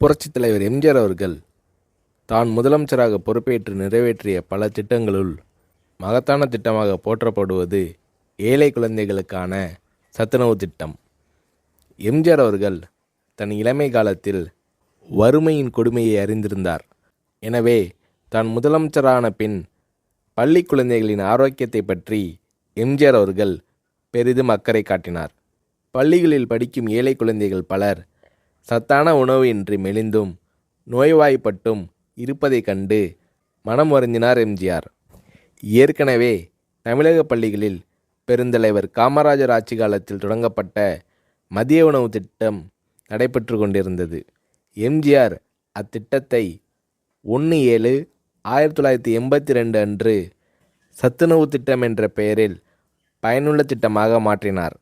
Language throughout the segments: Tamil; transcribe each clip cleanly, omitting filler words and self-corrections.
புரட்சித் தலைவர் எம்ஜிஆர் அவர்கள் தான் முதலமைச்சராக பொறுப்பேற்று நிறைவேற்றிய பல திட்டங்களுள் மகத்தான திட்டமாக போற்றப்படுவது ஏழை குழந்தைகளுக்கான சத்துணவு திட்டம். எம்ஜிஆர் அவர்கள் தன் இளமை காலத்தில் வறுமையின் கொடுமையை அறிந்திருந்தார். எனவே தான் முதலமைச்சரான பின் பள்ளி குழந்தைகளின் ஆரோக்கியத்தை பற்றி எம்ஜிஆர் அவர்கள் பெரிதும் அக்கறை காட்டினார். பள்ளிகளில் படிக்கும் ஏழை குழந்தைகள் பலர் சத்தான உணவு இன்றி மெலிந்தும் நோய்வாய்ப்பட்டும் இருப்பதைக் கண்டு மனம் வருந்தினார் எம்ஜிஆர். ஏற்கனவே தமிழக பள்ளிகளில் பெருந்தலைவர் காமராஜர் ஆட்சி காலத்தில் தொடங்கப்பட்ட மதிய உணவு திட்டம் நடைபெற்று கொண்டிருந்தது. எம்ஜிஆர் அத்திட்டத்தை 1/7/1982 அன்று சத்துணவு திட்டம் என்ற பெயரில் பயனுள்ள திட்டமாக மாற்றினார்.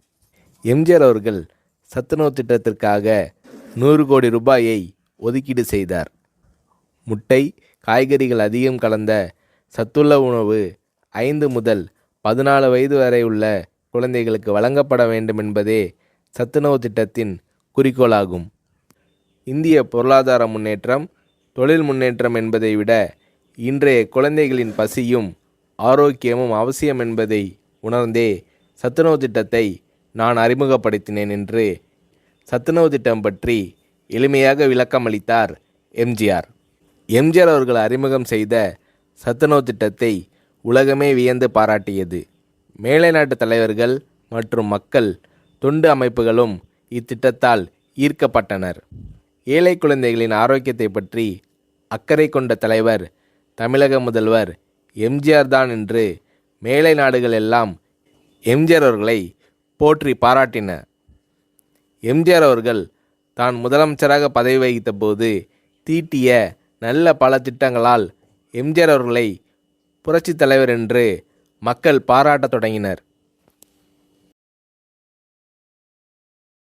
எம்ஜிஆர் அவர்கள் சத்துணவு திட்டத்திற்காக 100 கோடி ரூபாயை ஒதுக்கீடு செய்தார். முட்டை, காய்கறிகள் அதிகம் கலந்த சத்துள்ள உணவு 5 முதல் 14 வயது வரை உள்ள குழந்தைகளுக்கு வழங்கப்பட வேண்டும் என்பதே சத்துணவு திட்டத்தின் குறிக்கோளாகும். இந்திய பொருளாதார முன்னேற்றம், தொழில் முன்னேற்றம் என்பதை விட இன்றைய குழந்தைகளின் பசியும் ஆரோக்கியமும் அவசியம் என்பதை உணர்ந்தே சத்துணவு திட்டத்தை நான் அறிமுகப்படுத்தினேன் என்று சத்துணவு திட்டம் பற்றி எளிமையாக விளக்கமளித்தார் எம்ஜிஆர். எம்ஜிஆர் அவர்கள் அறிமுகம் செய்த சத்துணவு திட்டத்தை உலகமே வியந்து பாராட்டியது. மேலை நாட்டு தலைவர்கள் மற்றும் மக்கள் தொண்டு அமைப்புகளும் இத்திட்டத்தால் ஈர்க்கப்பட்டனர். ஏழை குழந்தைகளின் ஆரோக்கியத்தை பற்றி அக்கறை கொண்ட தலைவர் தமிழக முதல்வர் எம்ஜிஆர் தான் என்று மேலை நாடுகள் எல்லாம் எம்ஜிஆர் அவர்களை போற்றி பாராட்டின. எம்ஜிஆர் அவர்கள் தான் முதலமைச்சராக பதவி வகித்த போது தீட்டிய நல்ல பல திட்டங்களால் எம்ஜிஆர் அவர்களை புரட்சித் தலைவர் என்று மக்கள் பாராட்டத் தொடங்கினர்.